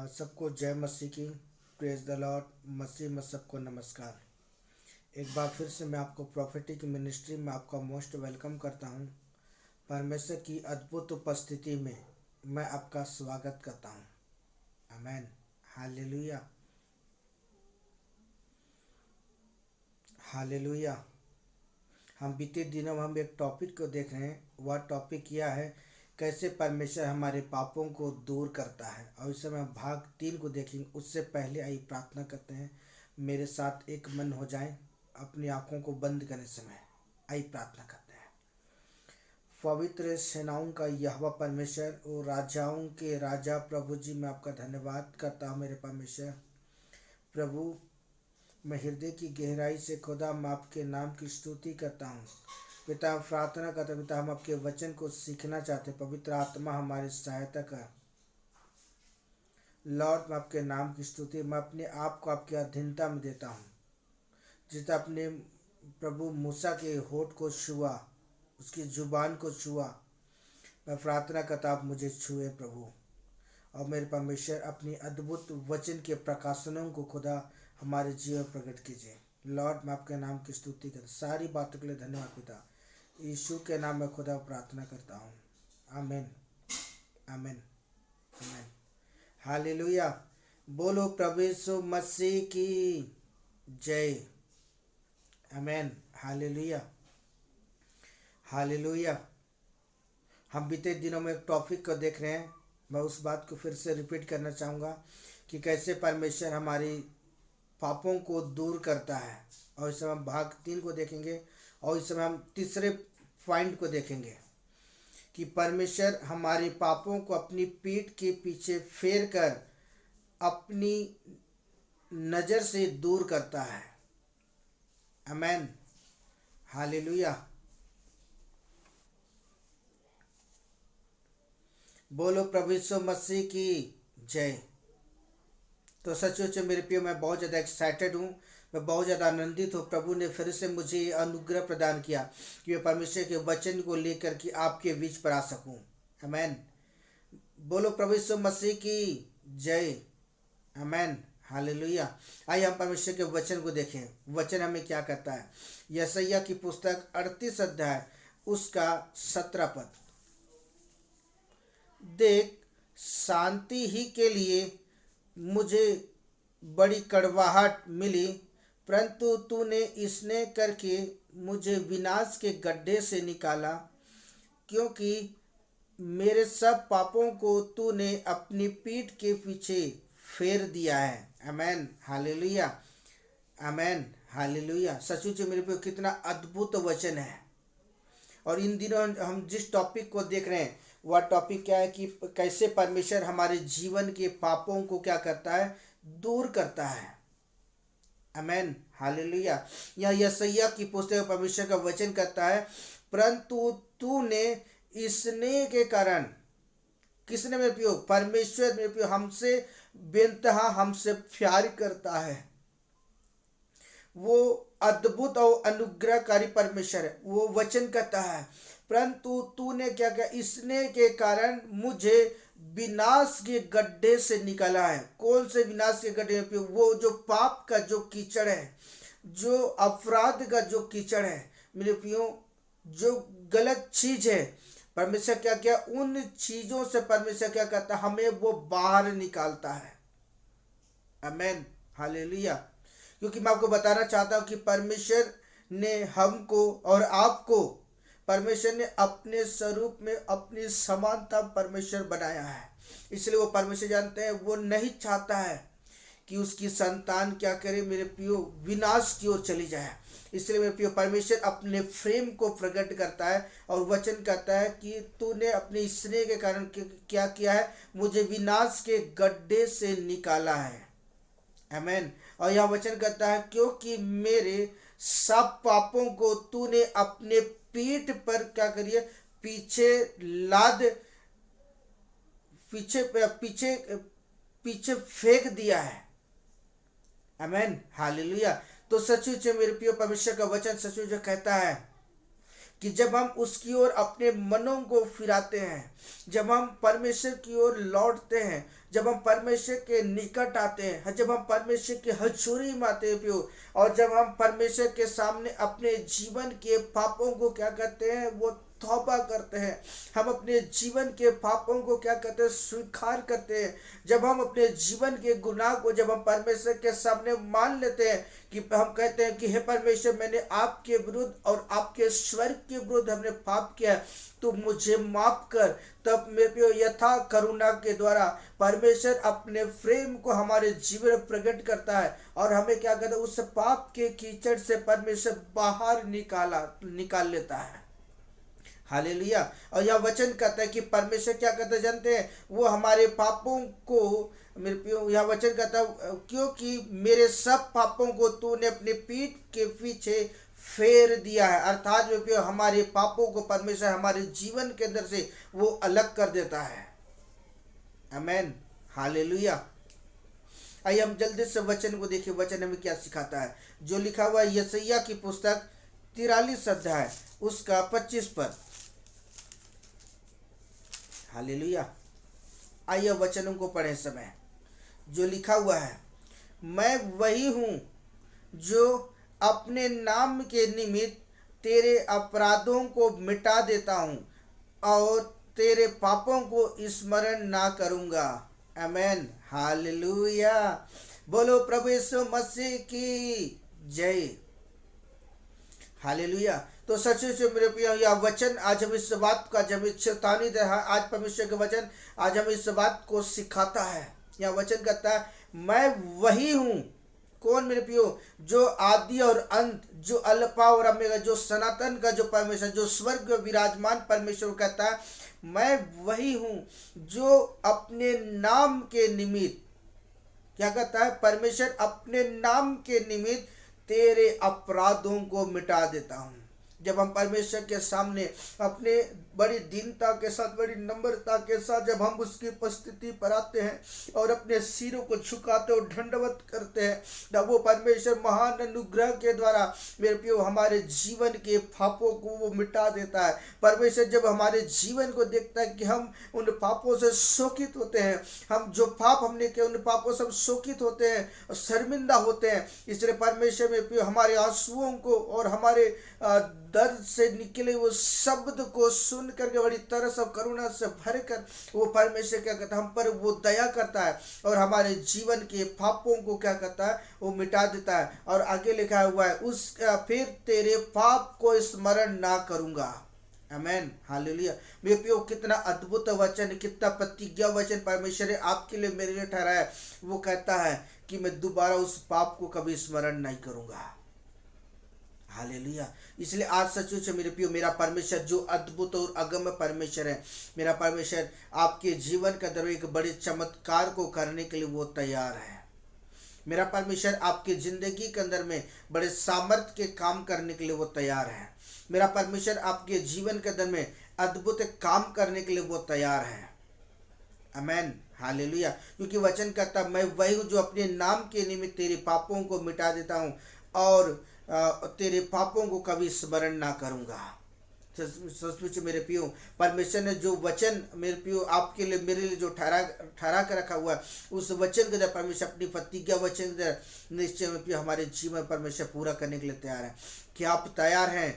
सबको जय मसीह की। Praise the Lord. मसीह में सबको नमस्कार। एक बार फिर से मैं आपको प्रोफेटिक मिनिस्ट्री में आपका मोस्ट वेलकम करता हूं। परमेश्वर की अद्भुत उपस्थिति में मैं आपका स्वागत करता हूं। आमेन। Hallelujah, hallelujah. हम बीते दिनों में हम एक टॉपिक को देख रहे हैं। वह टॉपिक यह है, कैसे परमेश्वर हमारे पापों को दूर करता है। और इस समय हम भाग 3 को देखेंगे। उससे पहले आइए प्रार्थना करते हैं। मेरे साथ एक मन हो जाए, अपनी आंखों को बंद करने समय आइए प्रार्थना करते हैं। पवित्र सेनाओं का यहोवा परमेश्वर और राजाओं के राजा प्रभु जी, मैं आपका धन्यवाद करता हूँ मेरे परमेश्वर। प्रभु, मैं हृदय की गहराई से खुदा मैं आपके नाम की स्तुति करता हूँ। पिता, प्रार्थना करता पिता, हम आपके वचन को सीखना चाहते। पवित्र आत्मा हमारी सहायता कर। लॉर्ड, मैं आपके नाम की स्तुति, मैं अपने आप को आपकी अधीनता में देता हूँ। जितना अपने प्रभु मूसा के होठ को छुआ, उसकी जुबान को छुआ, मैं प्रार्थना करता आप मुझे छुए प्रभु। और मेरे परमेश्वर, अपनी अद्भुत वचन के प्रकाशनों को खुदा हमारे जीवन प्रकट कीजिए। लॉर्ड, मैं आपके नाम की स्तुति कर सारी बातों के लिए धन्यवाद पिता। यीशु के नाम में खुदा प्रार्थना करता हूँ। आमीन, आमीन, आमीन। हालेलुया। बोलो प्रभु यीशु मसीह की जय। आमीन। Hallelujah, hallelujah. हम बीते दिनों में एक टॉपिक को देख रहे हैं। मैं उस बात को फिर से रिपीट करना चाहूँगा कि कैसे परमेश्वर हमारी पापों को दूर करता है। और इस समय हम भाग 3 को देखेंगे। और इस समय हम तीसरे पॉइंट को देखेंगे कि परमेश्वर हमारे पापों को अपनी पीठ के पीछे फेर कर अपनी नज़र से दूर करता है। आमीन। हालेलुया। बोलो प्रभु यीशु मसीह की जय। तो सचमुच मेरे प्रिय, मैं बहुत ज़्यादा एक्साइटेड हूँ। मैं बहुत ज़्यादा आनंदित हूँ। प्रभु ने फिर से मुझे ये अनुग्रह प्रदान किया कि मैं परमेश्वर के वचन को लेकर के आपके बीच पर आ सकूँ। आमीन। बोलो प्रभु यीशु मसीह की जय। आमीन। हालेलुया। आइए हम परमेश्वर के वचन को देखें। वचन हमें क्या कहता है। यशायाह की पुस्तक 38 अध्याय उसका 17 पद। देख, शांति ही के लिए मुझे बड़ी कड़वाहट मिली, परंतु तूने स्नेह करके मुझे विनाश के गड्ढे से निकाला, क्योंकि मेरे सब पापों को तूने अपनी पीठ के पीछे फेर दिया है। आमीन। हालेलुया, आमीन। हालेलुया। सचमुच मेरे पे कितना अद्भुत वचन है। और इन दिनों हम जिस टॉपिक को देख रहे हैं, वह टॉपिक क्या है कि कैसे परमेश्वर हमारे जीवन के पापों को क्या करता है, दूर करता है। आमीन। हालेलुया। यह यशायाह की पुस्तक परमेश्वर का वचन करता है, परंतु तूने स्नेह के कारण, किसने मेरे प्रियो, परमेश्वर मेरे प्रियो हमसे बेनतहा हमसे प्यार करता है। वो अद्भुत और अनुग्रहकारी परमेश्वर है। वो वचन कहता है, परंतु तूने क्या किया, स्नेह के कारण मुझे विनाश के गड्ढे से निकाला है। कौन से विनाश के गड्ढे पे? वो जो पाप का जो कीचड़ है, जो अपराध का जो कीचड़ है मेरे प्रियो, जो गलत चीज है, परमेश्वर क्या किया, उन चीजों से परमेश्वर क्या करता है, हमें वो बाहर निकालता है। आमीन। हालेलुया। क्योंकि मैं आपको बताना चाहता हूँ कि परमेश्वर ने हमको और आपको, परमेश्वर ने अपने स्वरूप में अपनी समानता परमेश्वर बनाया है। इसलिए वो परमेश्वर जानते हैं, वो नहीं चाहता है कि उसकी संतान क्या करे मेरे प्रियो, विनाश की ओर चली जाए। इसलिए मेरे प्रियो, परमेश्वर अपने प्रेम को प्रकट करता है और वचन कहता है कि तूने अपने स्नेह के कारण क्या किया है, मुझे विनाश के गड्ढे से निकाला है। आमीन। और यह वचन कहता है, क्योंकि मेरे सब पापों को तूने अपने पीठ पर क्या करिए, पीछे लाद, पीछे पीछे पीछे फेंक दिया है। आमीन। हालेलुया। तो सचमुच मेरे प्रिय, परमेश्वर का वचन सचमुच कहता है कि जब हम उसकी ओर अपने मनों को फिराते हैं, जब हम परमेश्वर की ओर लौटते हैं, जब हम परमेश्वर के निकट आते हैं, जब हम परमेश्वर की हजूरी में आते हैं प्यो, और जब हम परमेश्वर के सामने अपने जीवन के पापों को क्या करते हैं, वो तौबा करते हैं, हम अपने जीवन के पापों को क्या करते हैं, स्वीकार करते हैं, जब हम अपने जीवन के गुनाह को जब हम परमेश्वर के सामने मान लेते हैं, कि हम कहते हैं कि हे परमेश्वर, मैंने आपके विरुद्ध और आपके स्वर्ग के विरुद्ध हमने पाप किया, तो मुझे माफ कर। तब मेरे यथा करुणा के द्वारा परमेश्वर अपने प्रेम को हमारे जीवन में प्रकट करता है, और हमें क्या कहता है, उस पाप के कीचड़ से परमेश्वर बाहर निकाल लेता है। हालेलुया। और यह वचन कहता है कि परमेश्वर क्या कहते हैं जानते हैं, वो हमारे पापों को, मेरे यह वचन कहता है, क्योंकि मेरे सब पापों को तूने अपने पीठ के पीछे फेर दिया है। अर्थात मेरे हमारे पापों को परमेश्वर हमारे जीवन के अंदर से वो अलग कर देता है। आमेन। हालेलुया। आइए हम जल्दी से वचन को देखिए, वचन हमें क्या सिखाता है, जो लिखा हुआ है यशायाह की पुस्तक 43 अध्याय उसका 25 पद। हालेलुया। आइए वचनों को पढ़े समय, जो लिखा हुआ है, मैं वही हूँ जो अपने नाम के निमित्त तेरे अपराधों को मिटा देता हूँ और तेरे पापों को स्मरण ना करूँगा। आमेन। हालेलुया। बोलो प्रभु यीशु मसीह की जय। हालेलुया। तो सच मेरे प्रिय, यह वचन आज हम इस बात का जब चेतावनी दे, आज परमेश्वर के वचन आज हम इस बात को सिखाता है। यह वचन कहता है, मैं वही हूँ। कौन मेरे प्रियो? जो आदि और अंत, जो अल्फा और ओमेगा, जो सनातन का जो परमेश्वर, जो स्वर्ग विराजमान परमेश्वर कहता है, मैं वही हूँ जो अपने नाम के निमित्त क्या कहता है, परमेश्वर अपने नाम के निमित्त तेरे अपराधों को मिटा देता हूँ। जब हम परमेश्वर के सामने अपने बड़ी दीनता के साथ, बड़ी नम्रता के साथ जब हम उसकी उपस्थिति पर आते हैं और अपने सिरों को झुकाते और दंडवत करते हैं, तब वो परमेश्वर महान अनुग्रह के द्वारा मेरे प्रियो हमारे जीवन के पापों को वो मिटा देता है। परमेश्वर जब हमारे जीवन को देखता है कि हम उन पापों से शोकित होते हैं, हम जो पाप हमने किए उन पापों से हम शोकित होते हैं और शर्मिंदा होते हैं, इसलिए परमेश्वर मेरे प्रियो हमारे आंसुओं को और हमारे दर्द से निकले वो शब्द को सुन करके बड़ी तरस और करुणा से भर कर वो परमेश्वर क्या कहता है, हम पर वो दया करता है और हमारे जीवन के पापों को क्या करता है, वो मिटा देता है। और आगे लिखा हुआ है, उस फिर तेरे पाप को स्मरण ना करूंगा। आमेन। हालेलुया। मेरे प्रियो, कितना अद्भुत वचन, कितना प्रतिज्ञा वचन परमेश्वर ने आपके लिए, मेरे लिए ठहराया है। वो कहता है कि मैं दोबारा उस पाप को कभी स्मरण नहीं करूंगा। हालेलुया। इसलिए आज सचमुच मेरे प्रियो, मेरा परमेश्वर जो अद्भुत और अगम्य परमेश्वर है, मेरा परमेश्वर आपके जीवन के अंदर एक बड़े चमत्कार को करने के लिए वो तैयार है। मेरा परमेश्वर आपके जिंदगी के अंदर में बड़े सामर्थ्य के काम करने के लिए वो तैयार है। मेरा परमेश्वर आपके जीवन के अंदर में अद्भुत काम करने के लिए वो तैयार है। आमेन। हालेलुया। क्योंकि वचन कहता, मैं वही हूँ जो अपने नाम के निमित्त तेरे पापों को मिटा देता हूँ और तेरे पापों को कभी स्मरण ना करूंगा। सचमुच मेरे प्रियो, परमेश्वर ने जो वचन मेरे प्रियो आपके लिए, मेरे लिए जो ठहरा कर रखा हुआ है, उस वचन के द्वारा परमेश्वर अपनी प्रतिज्ञा वचन के द्वारा निश्चय में प्रियो हमारे जीवन परमेश्वर पूरा करने के लिए तैयार है। क्या आप तैयार हैं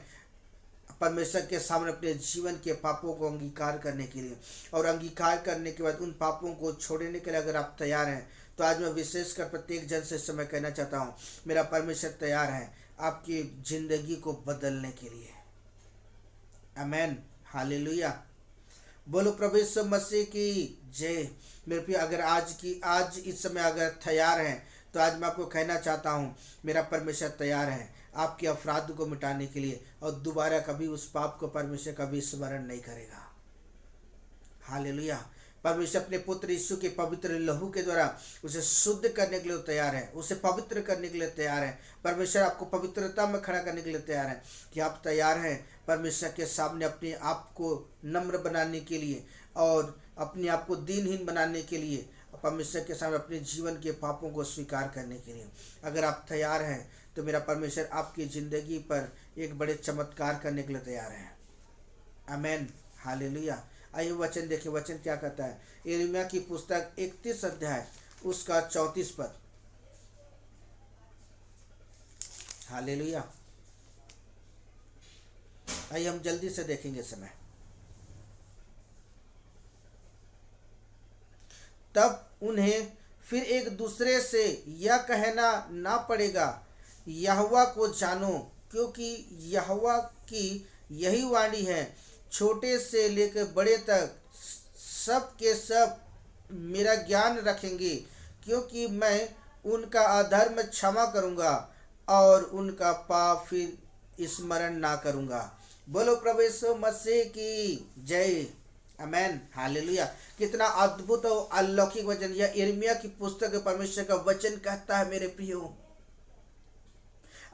परमेश्वर के सामने अपने जीवन के पापों को अंगीकार करने के लिए? और अंगीकार करने के बाद उन पापों को छोड़ने के लिए अगर आप तैयार हैं, तो आज मैं विशेषकर प्रत्येक जन से समय कहना चाहता हूँ, मेरा परमेश्वर तैयार है आपकी जिंदगी को बदलने के लिए। आमेन। हालेलुया। बोलो प्रभु यीशु मसीह की जय। मेरे प्रिय, अगर आज इस समय अगर तैयार हैं, तो आज मैं आपको कहना चाहता हूँ, मेरा परमेश्वर तैयार है आपके अपराध को मिटाने के लिए, और दोबारा कभी उस पाप को परमेश्वर कभी स्मरण नहीं करेगा। हालेलुया। परमेश्वर अपने पुत्र यीशु के पवित्र लहू के द्वारा उसे शुद्ध करने के लिए तैयार है, उसे पवित्र करने के लिए तैयार है। परमेश्वर आपको पवित्रता में खड़ा करने के लिए तैयार है। कि आप तैयार हैं परमेश्वर के सामने अपने आप को नम्र बनाने के लिए और अपने आप को दीनहीन बनाने के लिए, परमेश्वर के सामने अपने जीवन के पापों को स्वीकार करने के लिए? अगर आप तैयार हैं, तो मेरा परमेश्वर आपकी ज़िंदगी पर एक बड़े चमत्कार करने के लिए तैयार है। आमेन, हालेलुया। आइए वचन देखिए, वचन क्या कहता है। यिर्मयाह की पुस्तक 31 अध्याय उसका 34 पद। हालेलुया। आइए हम जल्दी से देखेंगे समय। तब उन्हें फिर एक दूसरे से यह कहना ना पड़ेगा, यहोवा को जानो, क्योंकि यहोवा की यही वाणी है, छोटे से लेकर बड़े तक सब के सब मेरा ज्ञान रखेंगे, क्योंकि मैं उनका अधर्म क्षमा करूंगा और उनका पाप फिर स्मरण ना करूंगा। बोलो प्रभु यीशु मसीह की जय। Amen, hallelujah. कितना अद्भुत और अलौकिक वचन यह यिर्मयाह की पुस्तक परमेश्वर का वचन कहता है मेरे प्रियो।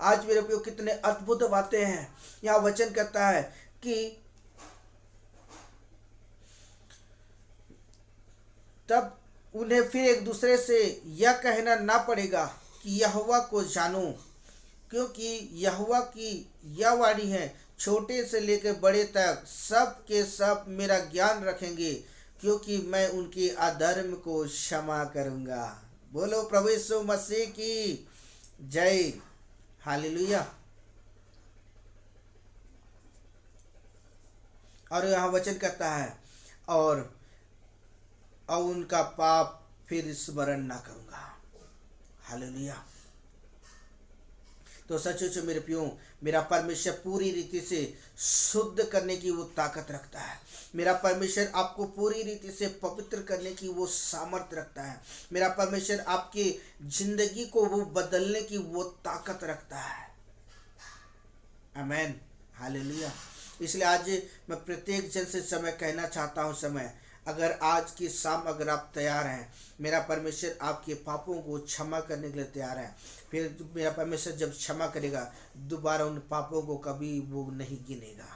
आज मेरे प्रियो कितने अद्भुत बातें हैं। यहाँ वचन कहता है कि तब उन्हें फिर एक दूसरे से यह कहना ना पड़ेगा कि यहोवा को जानो, क्योंकि यहोवा की यह वाणी है, छोटे से लेकर बड़े तक सब के सब मेरा ज्ञान रखेंगे, क्योंकि मैं उनके अधर्म को क्षमा करूंगा। बोलो प्रभु यीशु मसीह की जय। हालेलुया। और यहाँ वचन कहता है और उनका पाप फिर स्मरण ना करूंगा। हालेलुया। तो सचमुच मेरे प्रियो, मेरा परमेश्वर पूरी रीति से शुद्ध करने की वो ताकत रखता है। मेरा परमेश्वर आपको पूरी रीति से पवित्र करने की वो सामर्थ्य रखता है। मेरा परमेश्वर आपकी जिंदगी को वो बदलने की वो ताकत रखता है। आमेन, हालेलुया। इसलिए आज मैं प्रत्येक जन से समय कहना चाहता हूँ, समय अगर आज की शाम अगर आप तैयार हैं, मेरा परमेश्वर आपके पापों को क्षमा करने के लिए तैयार है। फिर मेरा परमेश्वर जब क्षमा करेगा, दोबारा उन पापों को कभी वो नहीं गिनेगा।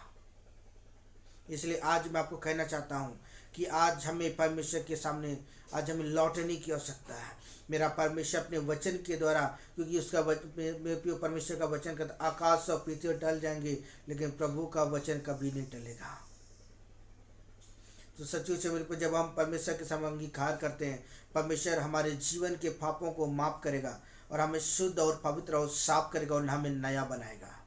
इसलिए आज मैं आपको कहना चाहता हूँ कि आज हमें परमेश्वर के सामने आज हमें लौटने की आवश्यकता है। मेरा परमेश्वर अपने वचन के द्वारा, क्योंकि उसका मेरे परमेश्वर का वचन कहता, आकाश और पृथ्वी टल जाएंगे लेकिन प्रभु का वचन कभी नहीं टलेगा। तो सचमुच मेरे को जब हम परमेश्वर के सामने अंगीकार करते हैं, परमेश्वर हमारे जीवन के पापों को माफ करेगा और हमें शुद्ध और पवित्र और साफ करेगा और हमें नया बनाएगा।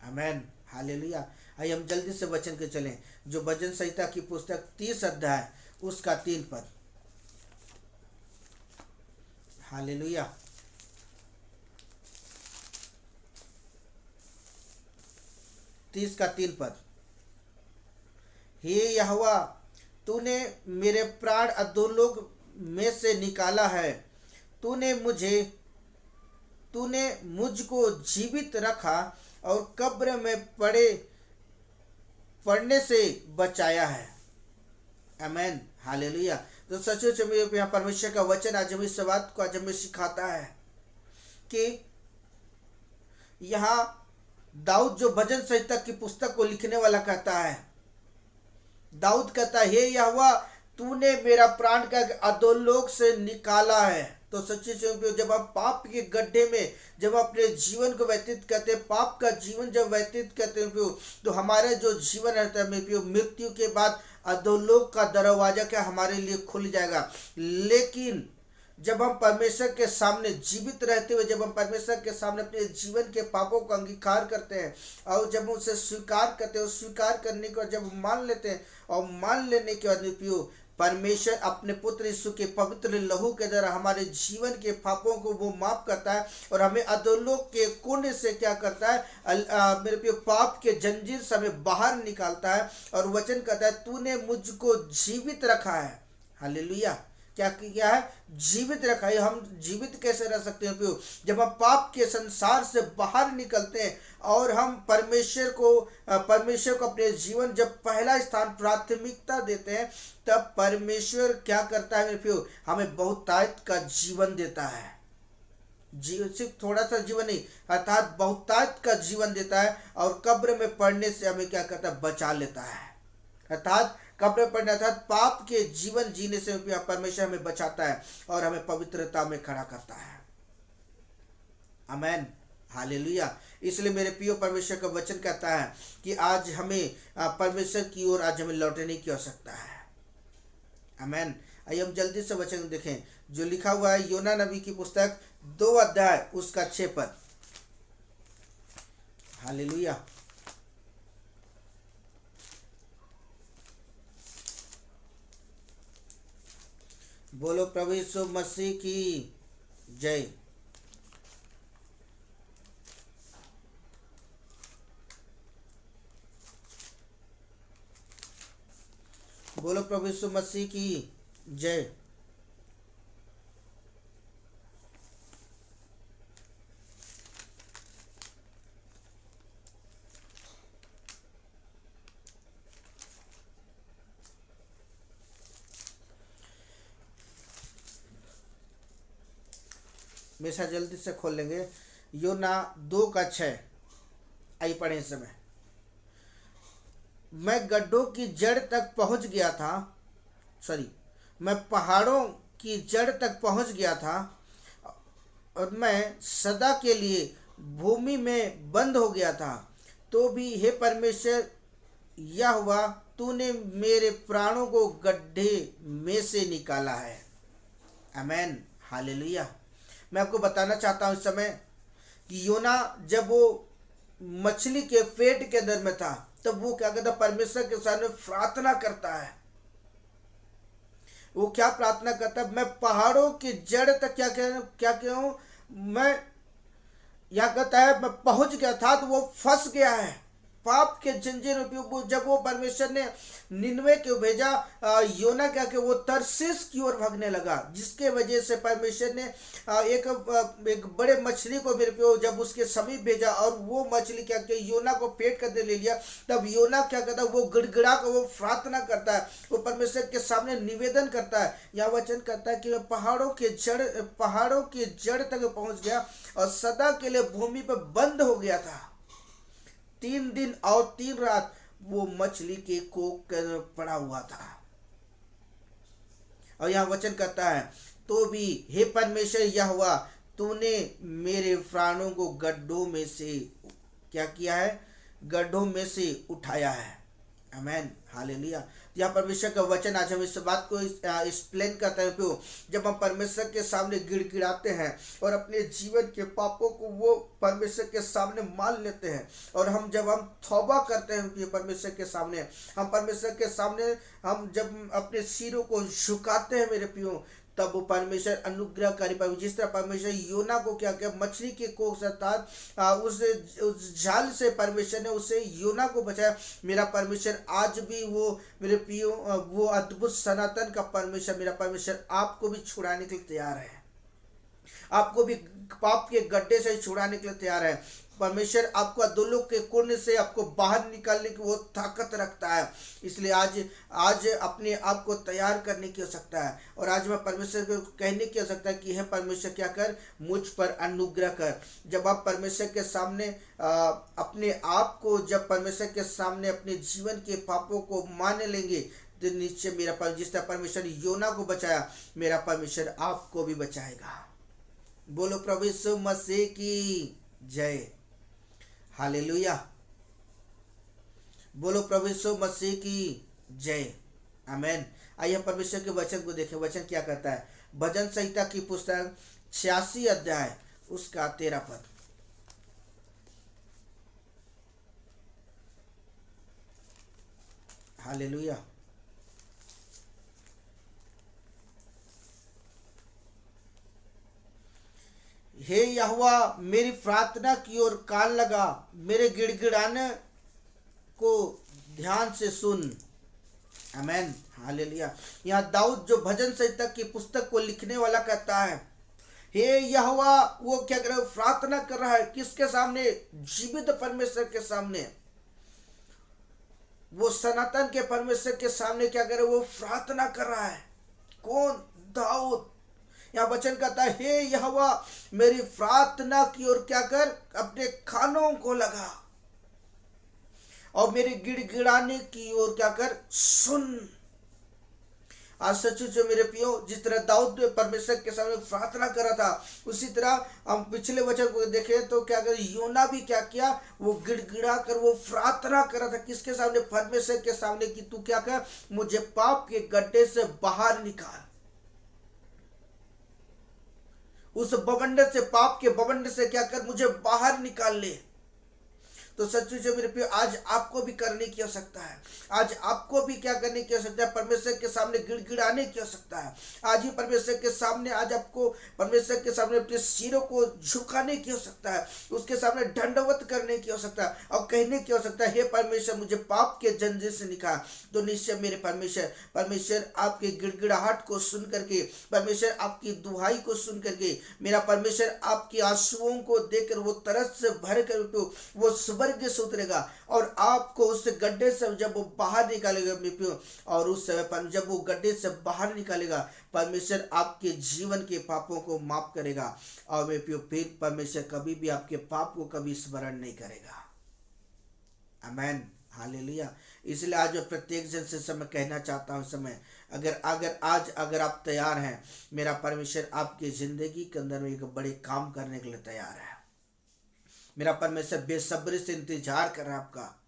आमेन, हालेलुया। आइए हम जल्दी से वचन के चलें, जो भजन संहिता की पुस्तक 30 अध्याय उसका 3 पद। हालेलुया। 30 का 3 पद। हे यहोवा, तूने मेरे प्राण अधोलोक में से निकाला है, तूने मुझको जीवित रखा और कब्र में पड़ने से बचाया है। आमेन, हालेलुया। तो सचमुच में यहाँ परमेश्वर का वचन आज हमें इस बात को आज हमें सिखाता है कि यहाँ दाऊद जो भजन संहिता की पुस्तक को लिखने वाला कहता है, दाऊद कहता है, हे यहोवा, तूने मेरा प्राण का अधोलोक से निकाला है। तो सच्ची से जब हम पाप के गड्ढे में जब अपने जीवन को व्यतीत करते हैं, पाप का जीवन जब व्यतीत करते हैं, तो हमारा जो जीवन रहता है मृत्यु के बाद अधोलोक का दरवाजा क्या हमारे लिए खुल जाएगा। लेकिन जब हम परमेश्वर के सामने जीवित रहते हुए, जब हम परमेश्वर के सामने अपने जीवन के पापों को अंगीकार करते हैं और जब हम उसे स्वीकार करते हैं, स्वीकार करने के बाद जब मान लेते हैं और मान लेने के बाद परमेश्वर अपने पुत्र यीशु के पवित्र लहू के द्वारा हमारे जीवन के पापों को वो माफ करता है और हमें अधोलोक के कुंड से क्या करता है, मेरे प्रिय, पाप के जंजीर से हमें बाहर निकालता है। और वचन कहता है, तूने मुझको जीवित रखा है। हालेलुया। क्या है? जीवित रखा है। हम जीवित कैसे रह सकते हैं? जब हम पाप के संसार से बाहर निकलते हैं और हम परमेश्वर को अपने जीवन जब पहला स्थान प्राथमिकता देते हैं, तब परमेश्वर क्या करता है मेरे प्रियो, हमें बहुतायत का जीवन देता है। सिर्फ थोड़ा सा जीवन नहीं, अर्थात बहुतायत का जीवन देता है और कब्र में पड़ने से हमें क्या करता है, बचा लेता है। अर्थात कब्र पड़ने अर्थात पाप के जीवन जीने से परमेश्वर हमें बचाता है और हमें पवित्रता में खड़ा करता है। आमेन, हालेलुया। इसलिए मेरे प्रिय परमेश्वर का वचन कहता है कि आज हमें परमेश्वर की ओर आज हमें लौटने की आवश्यकता है। आमेन। आइए हम जल्दी से वचन देखें जो लिखा हुआ है योना नबी की पुस्तक 2 अध्याय उसका 6 पद। हालेलुया। बोलो प्रभु यीशु मसीह की जय। बोलो प्रभु यीशु मसीह की जय। हमेशा जल्दी से खोल लेंगे योना 2 का 6। आइए पढ़े इस समय। मैं गड्ढों की जड़ तक पहुंच गया था, मैं पहाड़ों की जड़ तक पहुंच गया था और मैं सदा के लिए भूमि में बंद हो गया था। तो भी हे परमेश्वर यहोवा, तूने मेरे प्राणों को गड्ढे में से निकाला है। आमेन। हालेलुया। मैं आपको बताना चाहता हूँ इस समय कि योना जब वो मछली के पेट के अंदर में था तब वो क्या करता, परमेश्वर के सामने प्रार्थना करता है। वो क्या प्रार्थना करता है, मैं पहाड़ों की जड़ तक क्या कहूं, मैं क्या कहता है, मैं पहुंच गया था तो वो फंस गया है पाप के जंजीर में। जब वो परमेश्वर ने निन्वे को भेजा, योना क्या कि वो तरसीस की ओर भागने लगा, जिसके वजह से परमेश्वर ने एक बड़े मछली को मेरे पे जब उसके समीप भेजा और वो मछली क्या कि योना को पेट करने ले लिया, तब योना क्या करता है, वो गिड़गिड़ा कर वो प्रार्थना करता है, वो परमेश्वर के सामने निवेदन करता है। यह वचन कहता है कि मैं पहाड़ों की जड़ तक पहुंच गया और सदा के लिए भूमि पर बंद हो गया था। 3 दिन और 3 रात वो मछली के कोख पड़ा हुआ था। और यहाँ वचन कहता है तो भी हे परमेश्वर यहोवा, तूने मेरे प्राणों को गड्ढों में से क्या किया है, गड्ढों में से उठाया है। आमेन। हालेलुया। यहाँ परमेश्वर का वचन आज हम इस बात को एक्सप्लेन करते हैं क्यों, जब हम परमेश्वर के सामने गिड़गिड़ाते हैं और अपने जीवन के पापों को वो परमेश्वर के सामने मान लेते हैं, और जब हम तौबा करते हैं परमेश्वर के सामने, हम परमेश्वर के सामने हम जब अपने सिरों को झुकाते हैं मेरे प्रियो, तब वो परमेश्वर अनुग्रहकारी परमेश्वर, जिस तरह परमेश्वर योना को क्या किया, मछली के कोख से उस जाल से परमेश्वर ने उसे योना को बचाया। मेरा परमेश्वर आज भी वो मेरे प्रियो वो अद्भुत सनातन का परमेश्वर, मेरा परमेश्वर आपको भी छुड़ाने के लिए तैयार है, आपको भी पाप के गड्ढे से छुड़ाने के लिए तैयार है। परमेश्वर आपको अधोलोक के कोने से आपको बाहर निकालने की वो ताकत रखता है। इसलिए आज अपने आप को तैयार करने की आवश्यकता है, और आज मैं परमेश्वर को कहने की आवश्यकता है कि हे परमेश्वर क्या कर, मुझ पर अनुग्रह कर। जब आप परमेश्वर के सामने अपने आप को, जब परमेश्वर के सामने अपने जीवन के पापों को मान लेंगे तो निश्चय मेरा जिस तरह परमेश्वर योना को बचाया, मेरा परमेश्वर आपको भी बचाएगा। बोलो प्रभु यीशु मसीह की जय। हालेलुया। बोलो प्रभु यीशु मसीह की जय। आमेन। आइए परमेश्वर के वचन को देखें। वचन क्या कहता है, भजन संहिता की पुस्तक 86 अध्याय उसका 13 पद। हालेलुया। हे यहोवा, मेरी प्रार्थना की ओर कान लगा, मेरे गिड़गिड़ाने को ध्यान से सुन। आमेन। हालेलुया। यहाँ दाऊद जो भजन संहिता की पुस्तक को लिखने वाला कहता है, हे यहोवा, वो क्या कर रहा है, प्रार्थना कर रहा है किसके सामने, जीवित परमेश्वर के सामने, वो सनातन के परमेश्वर के सामने क्या कर रहा है, वो प्रार्थना कर रहा है। कौन, दाऊद। यहाँ वचन कहता है, हे यहोवा, मेरी प्रार्थना की ओर क्या कर, अपने कानों को लगा और मेरे गिड़गिड़ाने की ओर क्या कर, सुन। आज सचमुच जो मेरे प्रियो, जिस तरह दाऊद परमेश्वर के सामने प्रार्थना कर रहा था, उसी तरह हम पिछले वचन को देखें तो क्या कर योना भी क्या किया, वो गिड़गिड़ा कर वो प्रार्थना कर रहा था किसके सामने, परमेश्वर के सामने, कि तू क्या कर, मुझे पाप के गड्ढे से बाहर निकाल, उस बवंडर से, पाप के बवंडर से क्या कर, मुझे बाहर निकाल ले। तो सचमुच मेरे प्रिय, आज आपको भी करने की आवश्यकता है। आज आपको भी क्या करने की आवश्यकता है, परमेश्वर के सामने गिड़गिड़ाने की आवश्यकता है। आज ही परमेश्वर के सामने, आज आपको परमेश्वर के सामने अपने सिरों को झुकाने की आवश्यकता है, उसके सामने दंडवत करने की आवश्यकता है और कहने की आवश्यकता है, हे परमेश्वर मुझे पाप के जंजीर से निकाल। तो निश्चय मेरे परमेश्वर आपके गिड़गिड़ाहट को सुन करके, परमेश्वर आपकी दुहाई को सुन करके, मेरा परमेश्वर आपके आंसुओं को देखकर वो तरस से भर कर वो स्वर्ग से उतरेगा और आपको उस गड्ढे से जब वो बाहर निकालेगा, और उस समय जब वो गड्ढे से बाहर निकालेगा, परमेश्वर आपके जीवन के पापों को माफ करेगा और फिर परमेश्वर कभी भी आपके पाप को कभी स्मरण नहीं करेगा। आमेन, हालेलुया। इसलिए आज मैं प्रत्येक जन से समय कहना चाहता हूँ, समय अगर आप तैयार हैं, मेरा परमेश्वर आपकी जिंदगी के अंदर में एक बड़े काम करने के लिए तैयार है। मेरा परमेश्वर बेसब्री से इंतजार कर रहा है, आपका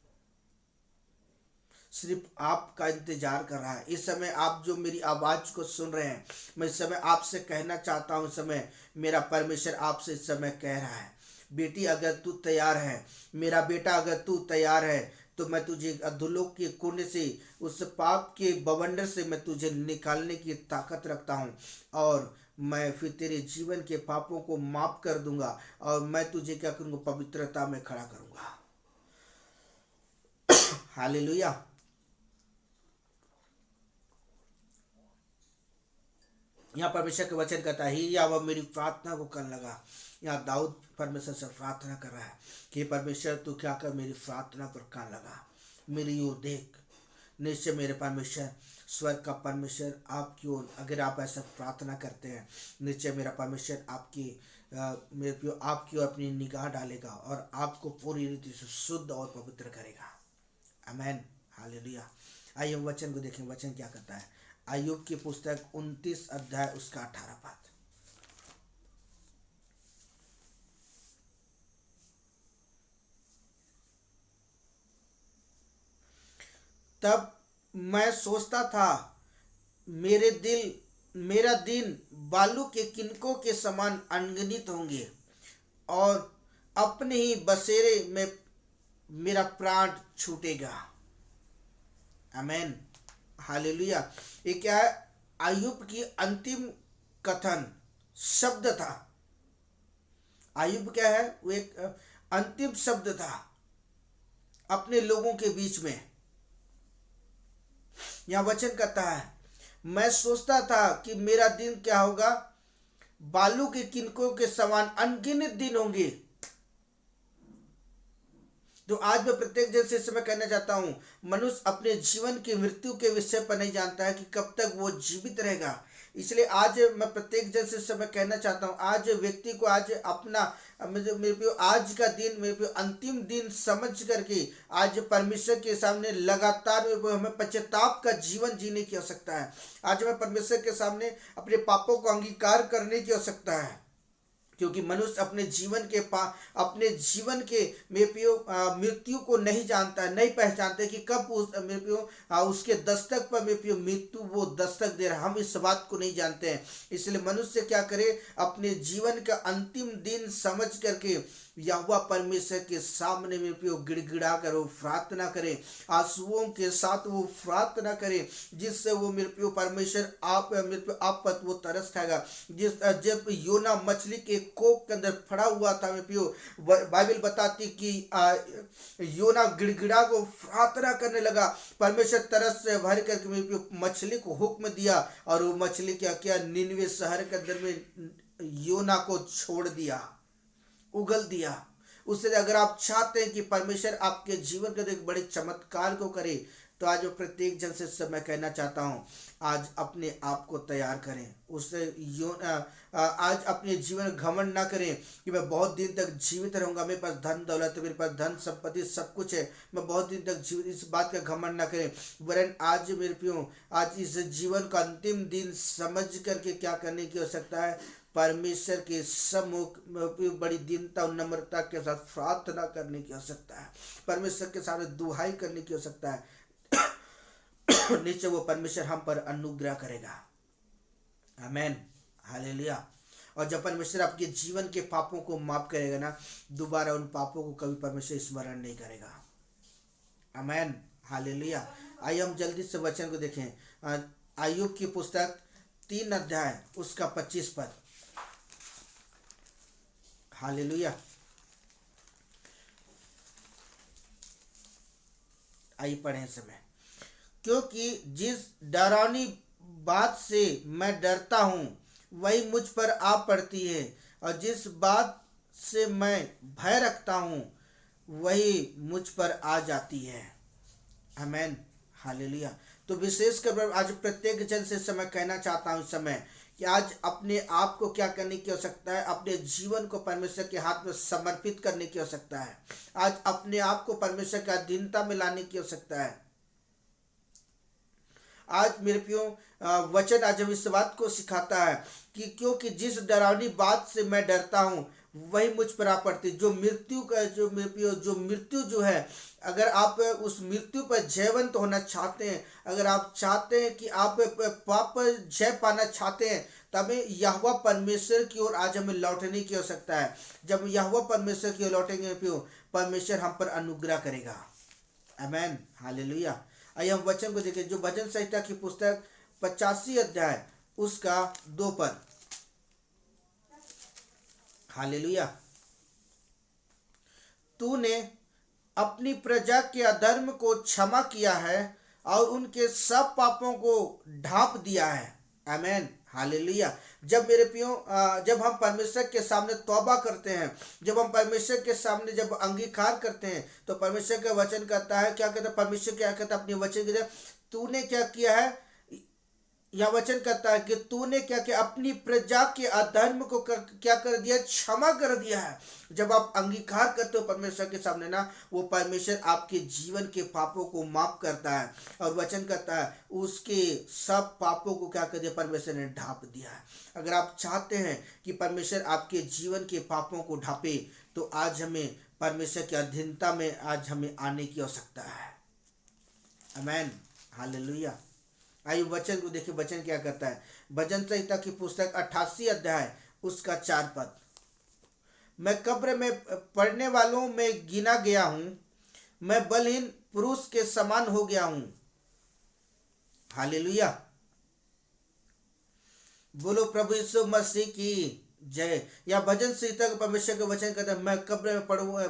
सिर्फ आपका इंतजार कर रहा है। इस समय आप जो मेरी आवाज को सुन रहे हैं, मैं इस समय आपसे कहना चाहता हूँ, समय मेरा परमेश्वर आपसे इस समय कह रहा है, बेटी अगर तू तैयार है, मेरा बेटा अगर तू तैयार है, तो मैं तुझे अधोलोक के कुंड से, उस पाप के बवंडर से मैं तुझे निकालने की ताकत रखता हूँ और मैं फिर तेरे जीवन के पापों को माफ कर दूंगा और मैं तुझे क्या करूंगा, पवित्रता में खड़ा करूंगा। हालेलुया। यहाँ परमेश्वर के वचन कहता है, या वह मेरी प्रार्थना को करने लगा। यहाँ दाऊद परमेश्वर से प्रार्थना कर रहा है कि परमेश्वर तू क्या कर, मेरी प्रार्थना पर कान लगा, मेरी ओर देख। निश्चय मेरे परमेश्वर, स्वर्ग का परमेश्वर आपकी ओर, अगर आप ऐसा प्रार्थना करते हैं, निश्चय मेरा परमेश्वर आपकी ओर अपनी निगाह डालेगा और आपको पूरी रीति से शुद्ध और पवित्र करेगा। आमेन, हालेलुया। आइए वचन को देखें, वचन क्या कहता है। अय्यूब की पुस्तक 29 अध्याय उसका 18 पद। तब मैं सोचता था, मेरा दिन बालू के किनकों के समान अनगिनत होंगे और अपने ही बसेरे में मेरा प्राण छूटेगा। आमेन, हालेलुया। ये क्या है, अय्यूब की अंतिम कथन शब्द था। अय्यूब क्या है, वो एक अंतिम शब्द था अपने लोगों के बीच में। यह वचन कहता है, मैं सोचता था कि मेरा दिन क्या होगा, बालू के किनकों के समान अनगिनत दिन होंगे। तो आज मैं प्रत्येक जन से समय कहना चाहता हूं, मनुष्य अपने जीवन की मृत्यु के विषय पर नहीं जानता है कि कब तक वो जीवित रहेगा। इसलिए आज मैं प्रत्येक जन से समय कहना चाहता हूं, आज व्यक्ति को आज अपना आज का दिन अंतिम दिन समझ करके आज परमेश्वर के सामने लगातार हमें पश्चाताप का जीवन जीने की आवश्यकता है। आज हमें परमेश्वर के सामने अपने पापों को अंगीकार करने की आवश्यकता है, क्योंकि मनुष्य अपने जीवन के मृत्यु को नहीं जानता है, नहीं पहचानते कि कब उसके दस्तक पर मृत्यु वो दस्तक दे रहा है। हम इस बात को नहीं जानते हैं। इसलिए मनुष्य क्या करे, अपने जीवन का अंतिम दिन समझ करके यहोवा परमेश्वर के सामने गिड़गिड़ा कर वो प्रार्थना करे, आंसुओं के साथ वो प्रार्थना करे, जिससे वो परमेश्वर आप पर वो तरस खाएगा। जब योना मछली के कोक के अंदर फड़ा हुआ था, बाइबल बताती कि योना गिड़गिड़ा को प्रार्थना करने लगा, परमेश्वर तरस से भर करके मछली को हुक्म दिया और वो मछली क्या किया, निनवे शहर के अंदर में योना को छोड़ दिया, उगल दिया। उससे अगर आप चाहते हैं कि परमेश्वर आपके जीवन के एक बड़े चमत्कार को करे, तो आज मैं प्रत्येक जन से मैं कहना चाहता हूँ, आज अपने आप को तैयार करें। उससे आज अपने जीवन में घमंड ना करें कि मैं बहुत दिन तक जीवित रहूंगा, मेरे पास धन दौलत है, मेरे पास धन संपत्ति सब कुछ है, मैं बहुत दिन तक जीवित, इस बात का घमंड ना करें। वरन आज मेरे प्रियो, आज इस जीवन का अंतिम दिन समझ करके क्या करने की आवश्यकता है, परमेश्वर के सम्मुख में बड़ी दीनता और नम्रता के साथ प्रार्थना करने की आवश्यकता है, परमेश्वर के सामने दुहाई करने की आवश्यकता है। नीचे वो परमेश्वर हम पर अनुग्रह करेगा। आमेन, हालेलुया। और जब परमेश्वर आपके जीवन के पापों को माफ करेगा ना, दोबारा उन पापों को कभी परमेश्वर स्मरण नहीं करेगा। आमेन, हालेलुया। आइए हम जल्दी से वचन को देखें। अय्यूब की पुस्तक 3 अध्याय उसका 25 पद। हालेलुया। आइए पढ़ें समय। क्योंकि जिस डरावनी बात से मैं डरता हूँ वही मुझ पर आ पड़ती है, और जिस बात से मैं भय रखता हूँ वही मुझ पर आ जाती है। आमेन, हालेलुया। तो विशेषकर आज प्रत्येक जन से समय कहना चाहता हूँ इस समय कि आज अपने आप को क्या करने की आवश्यकता है, अपने जीवन को परमेश्वर के हाथ में समर्पित करने की आवश्यकता है। आज अपने आप को परमेश्वर के अधीनता में लाने की आवश्यकता है। आज मेरे प्रियो, वचन आज हम इस बात को सिखाता है कि क्योंकि जिस डरावनी बात से मैं डरता हूँ वही मुझ पर आ पड़ती। जो मृत्यु का जो मेरे प्रियो, जो मृत्यु जो है, अगर आप उस मृत्यु पर जयवंत होना चाहते हैं, अगर आप चाहते हैं कि आप पाप पर जय पाना चाहते हैं, तब यहोवा परमेश्वर की ओर आज हमें लौटने की आवश्यकता है। जब यहोवा परमेश्वर की ओर लौटेंगे प्रियो, परमेश्वर हम पर अनुग्रह करेगा। आमेन, हालेलुया। आइए हम वचन को देखें, जो भजन संहिता की पुस्तक 85 अध्याय उसका 2 पद। हालेलुया। तूने अपनी प्रजा के अधर्म को क्षमा किया है और उनके सब पापों को ढांप दिया है। आमेन, हालेलुया। जब मेरे प्रियो, जब हम परमेश्वर के सामने तौबा करते हैं, जब हम परमेश्वर के सामने जब अंगीकार करते हैं, तो परमेश्वर का वचन कहता है, क्या कहता है परमेश्वर, क्या कहता है अपने वचन के, तूने क्या किया है, यह वचन कहता है कि तूने क्या किया, अपनी प्रजा के अधर्म को क्या कर दिया, क्षमा कर दिया है। जब आप अंगीकार करते हो परमेश्वर के सामने ना, वो परमेश्वर आपके जीवन के पापों को माफ करता है, और वचन कहता है उसके सब पापों को क्या कर दिया, परमेश्वर ने ढांप दिया है। अगर आप चाहते हैं कि परमेश्वर आपके जीवन के पापों को ढांपे, तो आज हमें परमेश्वर की अधीनता में आज हमें आने की आवश्यकता है। आमेन, हालेलुया। आइए वचन को देखिए, वचन क्या करता है। भजन संहिता की पुस्तक 88 अध्याय उसका 4 पद। मैं कब्र में पड़ने वालों में गिना गया हूँ, मैं बलहीन पुरुष के समान हो गया हूँ। हालेलुया। बोलो प्रभु यीशु मसीह की जय। या भजन संहिता का परमेश्वर का वचन कहता है, मैं कब्र में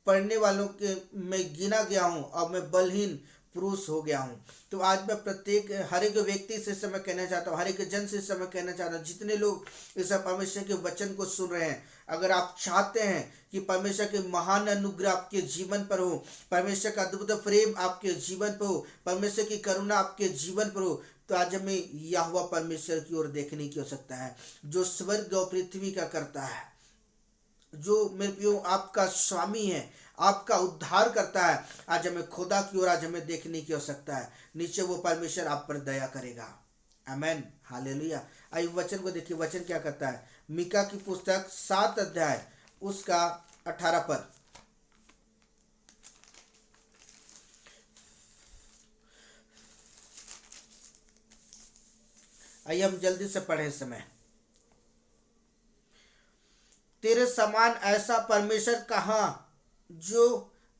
पड़ने वालों के में गिना गया हूँ और मैं बलहीन पुरुष हो गया हूँ। तो आज मैं प्रत्येक हर एक व्यक्ति से समय कहना चाहता हूँ, हर एक जन से समय कहना चाहता हूँ, जितने लोग इस परमेश्वर के वचन को सुन रहे हैं, अगर आप चाहते हैं कि परमेश्वर के महान अनुग्रह आपके जीवन पर हो, परमेश्वर का अद्भुत प्रेम आपके जीवन पर हो, परमेश्वर की करुणा आपके जीवन पर हो, तो आज हमें यहोवा परमेश्वर की ओर देखने की आवश्यकता है, जो स्वर्ग और पृथ्वी का करता है, जो मेरे प्रियो आपका स्वामी है, आपका उद्धार करता है। आज हमें खुदा की ओर आज हमें देखने की आवश्यकता है। नीचे वो परमेश्वर आप पर दया करेगा। आमेन, हालेलुया। आइए वचन को देखिए, वचन क्या करता है। मीका की पुस्तक 7 अध्याय उसका 18 पद। आइए हम जल्दी से पढ़े समय। तेरे समान ऐसा परमेश्वर कहाँ जो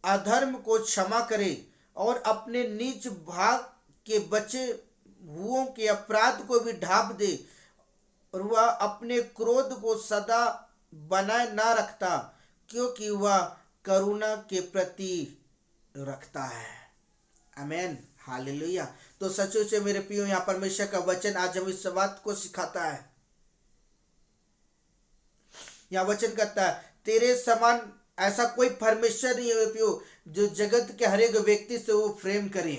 अधर्म को क्षमा करे और अपने नीच भाग के बचे हुओं के अपराध को भी ढांप दे, और वह अपने क्रोध को सदा बनाए ना रखता, क्योंकि वह करुणा के प्रति रखता है। आमेन, हालेलुया। तो सचो से मेरे प्रियो, यहाँ परमेश्वर का वचन आज हमें इस बात को सिखाता है। यहाँ वचन कहता है, तेरे समान ऐसा कोई परमेश्वर नहीं है प्रियो जो जगत के हर एक व्यक्ति से वो प्रेम करे।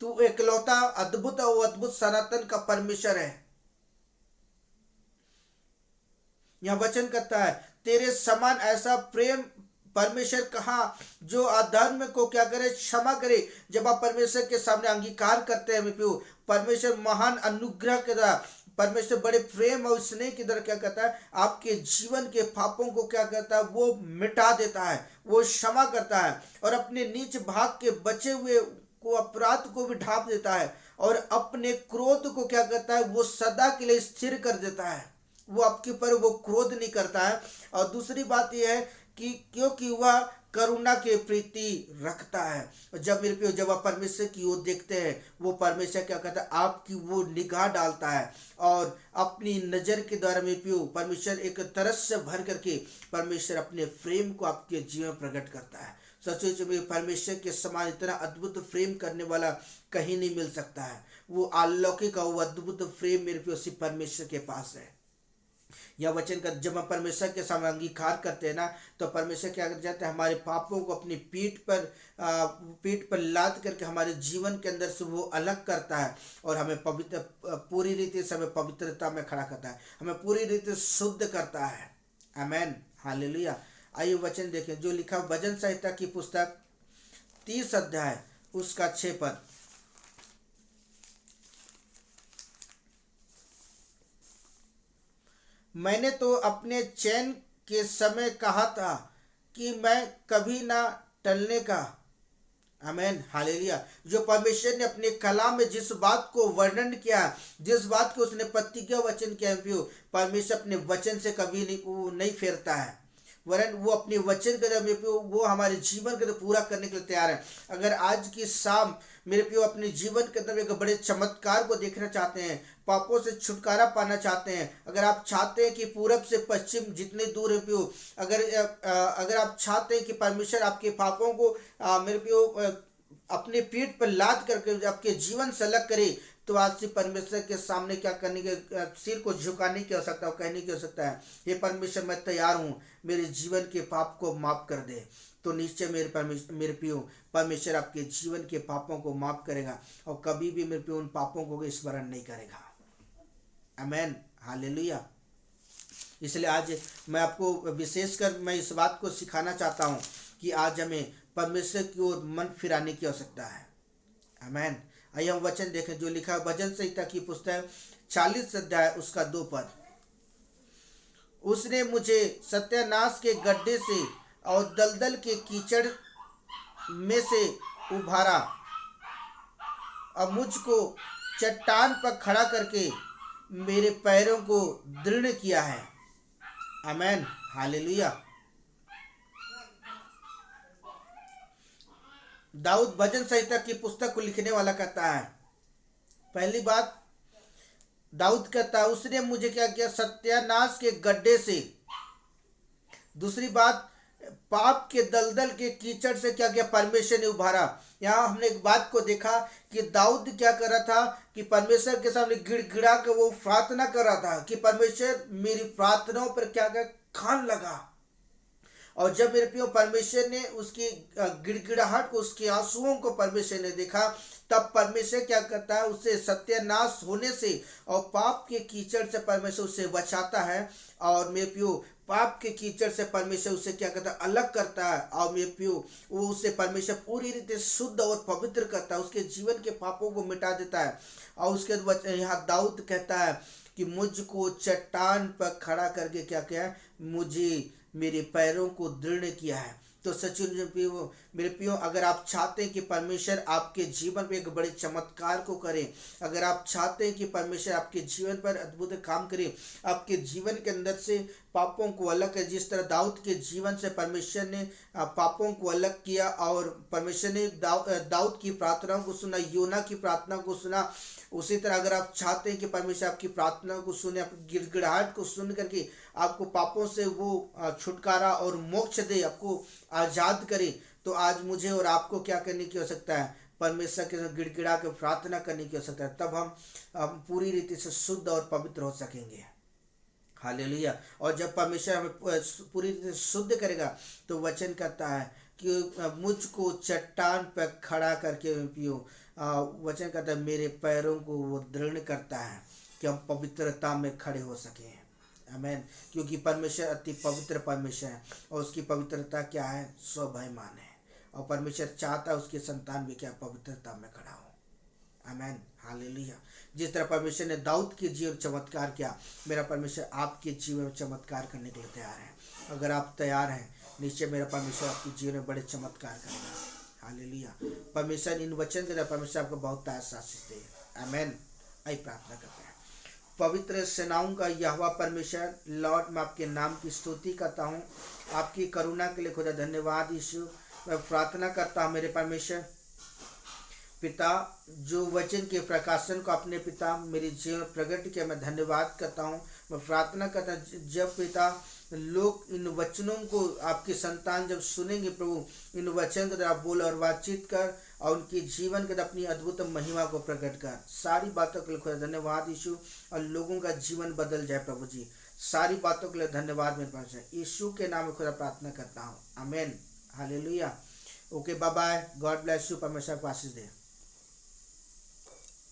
तू एकलौता अद्भुत और अद्भुत सनातन का परमेश्वर है। यह वचन कहता है तेरे समान ऐसा प्रेम परमेश्वर कहा जो अधर्म को क्या करे, क्षमा करे। जब आप परमेश्वर के सामने अंगीकार करते हैं प्रभु, परमेश्वर महान अनुग्रह के द्वारा, परमेश्वर बड़े प्रेम और स्नेह के द्वारा क्या करता है, आपके जीवन के पापों को क्या करता है, वो मिटा देता है, वो क्षमा करता है और अपने नीच भाग के बचे हुए को, अपराध को भी ढांप देता है और अपने क्रोध को क्या करता है, वो सदा के लिए स्थिर कर देता है। वो आपके ऊपर वो क्रोध नहीं करता है। और दूसरी बात यह है कि क्योंकि वह करुणा के प्रीति रखता है। और जब मेरे प्रियो, जब आप परमेश्वर की ओर देखते हैं, वो परमेश्वर क्या करता है, आपकी वो निगाह डालता है और अपनी नज़र के द्वारा मेरे प्रियो परमेश्वर एक तरस से भर करके परमेश्वर अपने प्रेम को आपके जीवन प्रकट करता है। सचमुच में परमेश्वर के समान इतना अद्भुत प्रेम करने वाला कहीं नहीं मिल सकता है। वो अलौकिक और वो अद्भुत प्रेम मेरे प्रियो सिर्फ परमेश्वर के पास है। यह वचन का जब हम परमेश्वर के सामने अंगीकार करते हैं ना, तो परमेश्वर क्या कर जाता है, हमारे पापों को अपनी पीठ पर लाद करके हमारे जीवन के अंदर से वो अलग करता है और हमें पवित्र, पूरी रीति से हमें पवित्रता में खड़ा करता है, हमें पूरी रीति शुद्ध करता है। आमेन, हालेलुया। आइए वचन देखें जो लिखा भजन संहिता की पुस्तक 30 अध्याय उसका 6 पद। मैंने तो अपने चैन के समय कहा था कि मैं कभी ना टलने का। आमेन, हालेलुया। जो परमेश्वर ने अपने कलाम में जिस बात को वर्णन किया, जिस बात को उसने प्रतिज्ञा वचन किया, परमेश्वर अपने वचन से कभी नहीं फेरता है, वरन वो अपने वचन के वो हमारे जीवन के पूरा करने के लिए तैयार है। अगर आज की शाम मेरे प्रियो अपने जीवन के अंदर एक बड़े चमत्कार को देखना चाहते हैं, पापों से छुटकारा पाना चाहते हैं, अगर आप चाहते हैं कि पूरब से पश्चिम जितने दूर है प्रियो, अगर आप चाहते हैं कि परमेश्वर आपके पापों को मेरे प्रियो अपने पीठ पर लाद करके आपके जीवन से अलग करे, तो आज से परमेश्वर के सामने क्या करने के, सिर को झुकाने की आवश्यकता है, कहने की आवश्यकता है, हे परमेश्वर मैं तैयार हूँ, मेरे जीवन के पाप को माफ कर दे। तो निश्चय मेरे प्रियो परमेश्वर आपके जीवन के पापों को माफ करेगा और कभी भी मेरे प्रियो उन पापों को स्मरण नहीं करेगा। आमेन, हालेलुया। इसलिए आज मैं आपको विशेषकर मैं इस बात को सिखाना चाहता हूँ कि आज हमें परमेश्वर की ओर मन फिराने की आवश्यकता है। आमेन। आइए हम वचन देखें जो लिखा है भजन संहिता की पुस्तक 40 अध्याय उसका 2 पद। उसने मुझे सत्यानाश के गड्ढे से और दलदल के कीचड़ में से उभारा और मुझको चट्टान पर खड़ा करके मेरे पैरों को दृढ़ किया है। आमेन, हालेलुया। दाऊद भजन संहिता की पुस्तक को लिखने वाला कहता है, पहली बात दाऊद कहता है उसने मुझे क्या किया, सत्यानाश के गड्ढे से। दूसरी बात पाप के दलदल के कीचड़ से क्या किया, परमेश्वर ने उभारा। यहाँ हमने एक बात को देखा कि दाऊद क्या कर रहा था कि परमेश्वर के सामने गिड़गिड़ा कर वो प्रार्थना कर रहा था कि परमेश्वर मेरी प्रार्थनाओं पर क्या कर कान लगा। और जब मेरे प्रियो परमेश्वर ने उसकी गिड़गिड़ाहट को, उसके आंसुओं को परमेश्वर ने देखा, तब परमेश्वर क्या करता है, उसे सत्यानाश होने से और पाप के कीचड़ से परमेश्वर उसे बचाता है। और मेरे प्रियो पाप के कीचड़ से परमेश्वर उसे क्या करता है, अलग करता है। और मेरे प्रियो वो उसे परमेश्वर पूरी रीति शुद्ध और पवित्र करता है, उसके जीवन के पापों को मिटा देता है। और उसके बाद यहाँ दाऊद कहता है कि मुझको चट्टान पर खड़ा करके क्या किया है, मुझे मेरे पैरों को दृढ़ किया है। तो सचिन मेरे प्रियो अगर आप चाहते हैं कि परमेश्वर आपके जीवन पे एक बड़े चमत्कार को करे, अगर आप चाहते हैं कि परमेश्वर आपके जीवन पर अद्भुत काम करे, आपके जीवन के अंदर से पापों को अलग करे, जिस तरह दाऊद के जीवन से परमेश्वर ने पापों को अलग किया और परमेश्वर ने दाऊद की प्रार्थनाओं को सुना, योना की प्रार्थना को सुना, उसी तरह अगर आप चाहते हैं कि परमेश्वर आपकी प्रार्थना को सुने, आपकी गिड़गिड़ाहट को सुन करके आपको पापों से वो छुटकारा और मोक्ष दे, आपको आज़ाद करे, तो आज मुझे और आपको क्या करने की आवश्यकता है, परमेश्वर के साथ गिड़गिड़ा के प्रार्थना करने की आवश्यकता है। तब हम पूरी रीति से शुद्ध और पवित्र हो सकेंगे। हालेलुया। और जब परमेश्वर हमें पूरी रीति से शुद्ध करेगा तो वचन कहता है कि मुझको चट्टान पर खड़ा करके पियो। वचन कहता है मेरे पैरों को वो दृढ़ करता है कि हम पवित्रता में खड़े हो सकें। आमेन। क्योंकि परमेश्वर अति पवित्र परमेश्वर है और उसकी पवित्रता क्या है? स्वभयमान है। और परमेश्वर चाहता है उसकी संतान भी क्या पवित्रता में खड़ा हो। आमेन, हालेलुया। जिस तरह परमेश्वर ने दाऊद के जीवन चमत्कार किया, मेरा परमेश्वर आपके जीवन में चमत्कार करने के लिए तैयार है। अगर आप तैयार हैं, निश्चय मेरा परमेश्वर आपके जीवन में बड़े चमत्कार करेगा। हालेलुया। परमेश्वर इन वचन के द्वारा परमेश्वर आपको बहुत आशीष दे। आमेन। आई प्रार्थना करते हैं। पवित्र सेनाओं का यहोवा परमेश्वर, लॉर्ड, मैं आपके नाम की स्तुति करता हूँ, आपकी करुणा के लिए खुदा धन्यवाद यीशु। मैं प्रार्थना करता हूँ मेरे परमेश्वर पिता, जो वचन के प्रकाशन को अपने पिता मेरे जीवन में प्रकट किया, मैं धन्यवाद करता हूँ। मैं प्रार्थना करता हूँ जब पिता लोग इन वचनों को आपके संतान जब सुनेंगे प्रभु, इन वचन के द्वारा बोल और बातचीत कर और उनके जीवन के अपनी अद्भुत महिमा को प्रकट कर। सारी बातों के लिए खुदा धन्यवाद यीशु, और लोगों का जीवन बदल जाए प्रभु जी। सारी बातों के लिए धन्यवाद मेरे पास है, यीशु के नाम में खुदा प्रार्थना करता हूँ। Amen, hallelujah. Okay, bye bye, God bless you, परमेश्वर को आशीष दे।